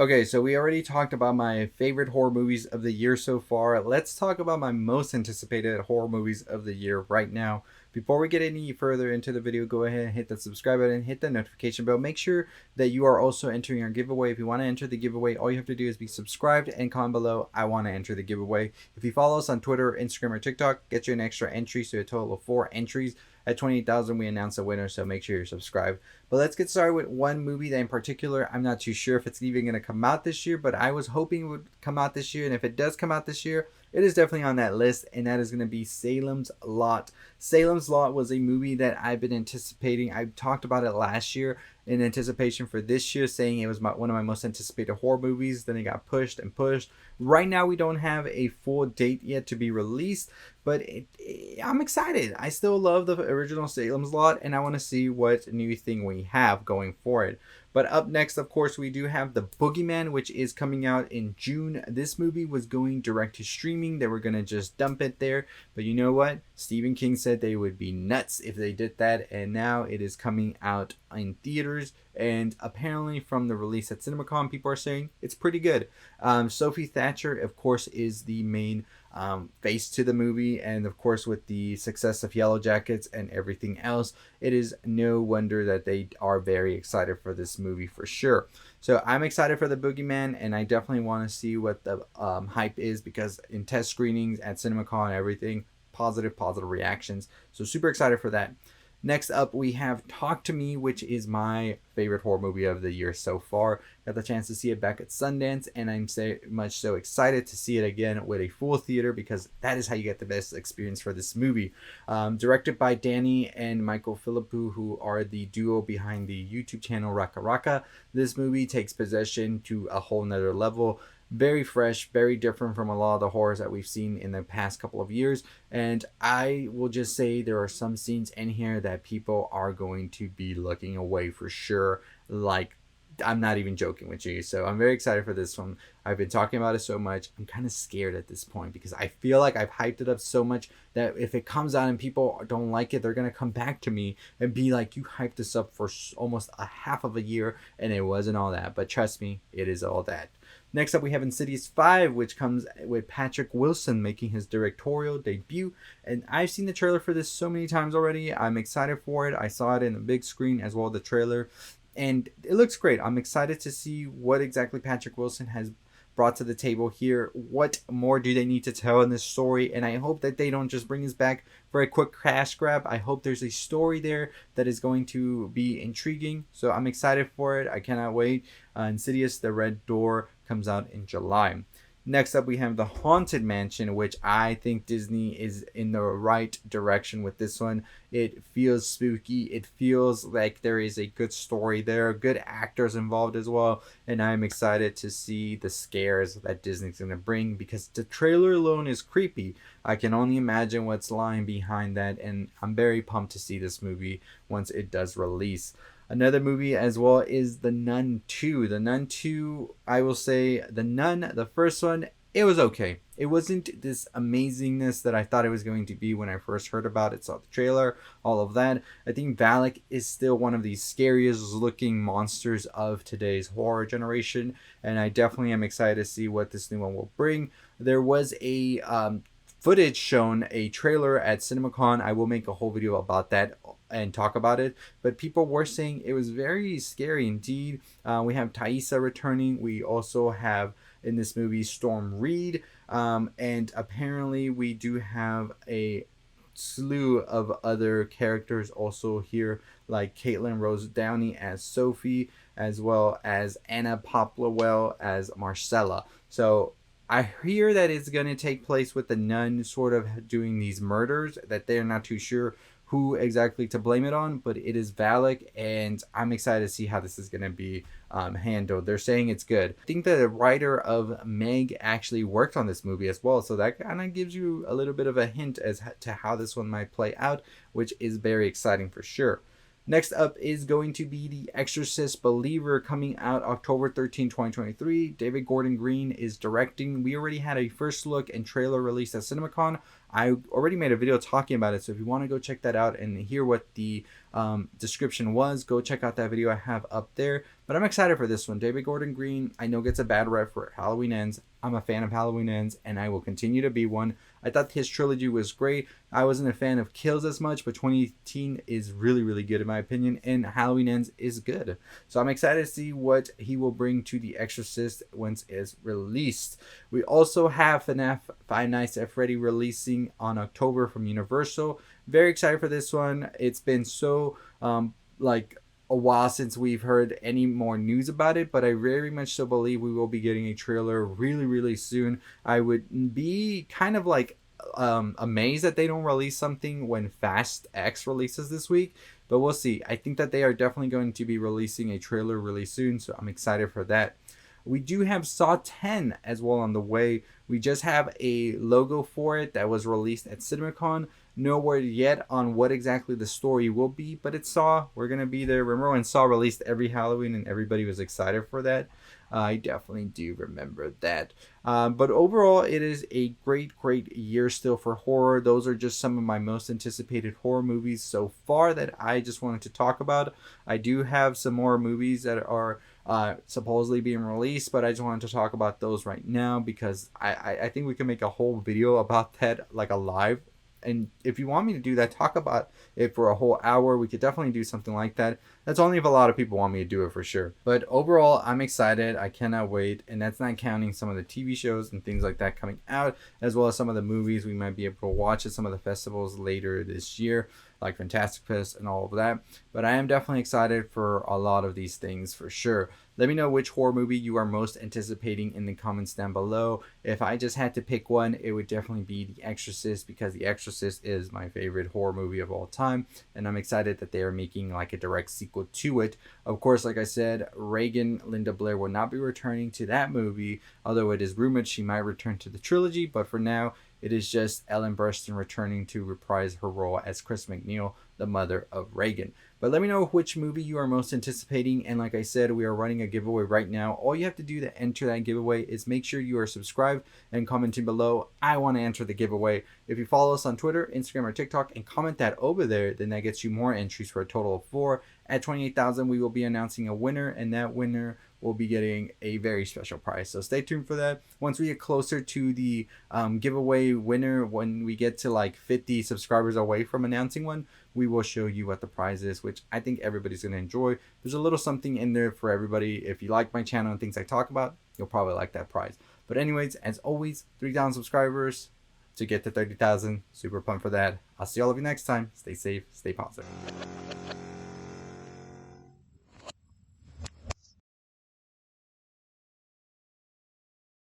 Okay, so we already talked about my favorite horror movies of the year so far. Let's talk about my most anticipated horror movies of the year right now. Before we get any further into the video, go ahead and hit that subscribe button, hit the notification bell. Make sure that you are also entering our giveaway. If you want to enter the giveaway, all you have to do is be subscribed and comment below, I want to enter the giveaway. If you follow us on Twitter, Instagram, or TikTok, get you an extra entry, so a total of 4 entries. At 28,000, we announce a winner, so make sure you're subscribed. But let's get started with one movie that in particular, I'm not too sure if it's even going to come out this year, but I was hoping it would come out this year. And if it does come out this year, it is definitely on that list, and that is going to be Salem's Lot. Salem's Lot was a movie that I've been anticipating. I talked about it last year in anticipation for this year, saying it was one of my most anticipated horror movies. Then it got pushed and pushed. Right now, we don't have a full date yet to be released, but I'm excited. I still love the original Salem's Lot, and I want to see what new thing we have going forward. But up next, of course, we do have The Boogeyman, which is coming out in June. This movie was going direct to streaming. They were going to just dump it there. But you know what? Stephen King said they would be nuts if they did that. And now it is coming out in theaters. And apparently from the release at CinemaCon, people are saying it's pretty good. Sophie Thatcher, of course, is the main face to the movie, and of course with the success of Yellow Jackets and everything else, it is no wonder that they are very excited for this movie for sure. So I'm excited for The Boogeyman, and I definitely want to see what the hype is, because in test screenings at CinemaCon and everything, positive reactions. So super excited for that. Next up, we have Talk to Me, which is my favorite horror movie of the year so far. Got the chance to see it back at Sundance, and I'm much so excited to see it again with a full theater, because that is how you get the best experience for this movie. Directed by Danny and Michael Philippou, who are the duo behind the YouTube channel Raka Raka. This movie takes possession to a whole nother level. Very fresh, very different from a lot of the horrors that we've seen in the past couple of years. And I will just say there are some scenes in here that people are going to be looking away for sure. Like, I'm not even joking with you. So I'm very excited for this one. I've been talking about it so much. I'm kind of scared at this point, because I feel like I've hyped it up so much that if it comes out and people don't like it, they're going to come back to me and be like, you hyped this up for almost a half of a year and it wasn't all that. But trust me, it is all that. Next up, we have Insidious 5, which comes with Patrick Wilson making his directorial debut. And I've seen the trailer for this so many times already. I'm excited for it. I saw it in the big screen as well, the trailer. And it looks great. I'm excited to see what exactly Patrick Wilson has brought to the table here. What more do they need to tell in this story? And I hope that they don't just bring us back for a quick cash grab. I hope there's a story there that is going to be intriguing. So I'm excited for it. I cannot wait. Insidious, The Red Door comes out in July. Next up, we have The Haunted Mansion, which I think Disney is in the right direction with this one. It feels spooky. It feels like there is a good story there, good actors involved as well. And I'm excited to see the scares that Disney's going to bring, because the trailer alone is creepy. I can only imagine what's lying behind that. And I'm very pumped to see this movie once it does release. Another movie as well is The Nun 2. The Nun 2, I will say, The Nun, the first one, it was okay. It wasn't this amazingness that I thought it was going to be when I first heard about it, saw the trailer, all of that. I think Valak is still one of the scariest looking monsters of today's horror generation, and I definitely am excited to see what this new one will bring. There was a footage shown, a trailer at CinemaCon. I will make a whole video about that and talk about it, but people were saying it was very scary indeed. We have Thaisa returning. We also have in this movie Storm Reed, and apparently we do have a slew of other characters also here, like Caitlin Rose Downey as Sophie, as well as Anna Popplewell as Marcella. So I hear that it's going to take place with the nun sort of doing these murders, that they're not too sure who exactly to blame it on, but it is Valak, and I'm excited to see how this is going to be handled. They're saying it's good. I think the writer of Meg actually worked on this movie as well, so that kind of gives you a little bit of a hint as to how this one might play out, which is very exciting for sure. Next up is going to be The Exorcist Believer, coming out October 13, 2023. David Gordon Green is directing. We already had a first look and trailer released at CinemaCon. I already made a video talking about it, so if you want to go check that out and hear what the description was, go check out that video I have up there. But I'm excited for this one. David Gordon Green, I know, gets a bad rep for Halloween Ends. I'm a fan of Halloween Ends, and I will continue to be one. I thought his trilogy was great. I wasn't a fan of Kills as much, but 2018 is really, really good in my opinion, and Halloween Ends is good. So I'm excited to see what he will bring to The Exorcist once it's released. We also have FNAF Five Nights at Freddy releasing on October from Universal. Very excited for this one. It's been so a while since we've heard any more news about it, but I very much so believe we will be getting a trailer really, really soon. I would be kind of amazed that they don't release something when Fast X releases this week, but we'll see. I think that they are definitely going to be releasing a trailer really soon, so I'm excited for that. We do have Saw 10 as well on the way. We just have a logo for it that was released at CinemaCon. No word yet on what exactly the story will be, but it's Saw. We're going to be there. Remember when Saw released every Halloween and everybody was excited for that? I definitely do remember that. But overall, it is a great, great year still for horror. Those are just some of my most anticipated horror movies so far that I just wanted to talk about. I do have some more movies that are supposedly being released, but I just wanted to talk about those right now because I think we can make a whole video about that, like a live. And if you want me to do that, talk about it for a whole hour, we could definitely do something like that. That's only if a lot of people want me to do it for sure. But overall, I'm excited. I cannot wait. And that's not counting some of the TV shows and things like that coming out, as well as some of the movies we might be able to watch at some of the festivals later this year, like Fantastic Fest and all of that. But I am definitely excited for a lot of these things for sure. Let me know which horror movie you are most anticipating in the comments down below. If I just had to pick one, it would definitely be The Exorcist, because The Exorcist is my favorite horror movie of all time, and I'm excited that they are making like a direct sequel to it. Of course, like I said, Linda Blair will not be returning to that movie, although it is rumored she might return to the trilogy, but for now, it is just Ellen Burstyn returning to reprise her role as Chris McNeil, the mother of Reagan. But let me know which movie you are most anticipating, and like I said, we are running a giveaway right now. All you have to do to enter that giveaway is make sure you are subscribed and commenting below, I want to enter the giveaway. If you follow us on Twitter, Instagram, or TikTok and comment that over there, then that gets you more entries for a total of 4. At 28,000, we will be announcing a winner, and that winner will be getting a very special prize. So stay tuned for that. Once we get closer to the giveaway winner, when we get to like 50 subscribers away from announcing one, we will show you what the prize is, which I think everybody's going to enjoy. There's a little something in there for everybody. If you like my channel and things I talk about, you'll probably like that prize. But anyways, as always, 3,000 subscribers to get to 30,000. Super pumped for that. I'll see all of you next time. Stay safe, stay positive.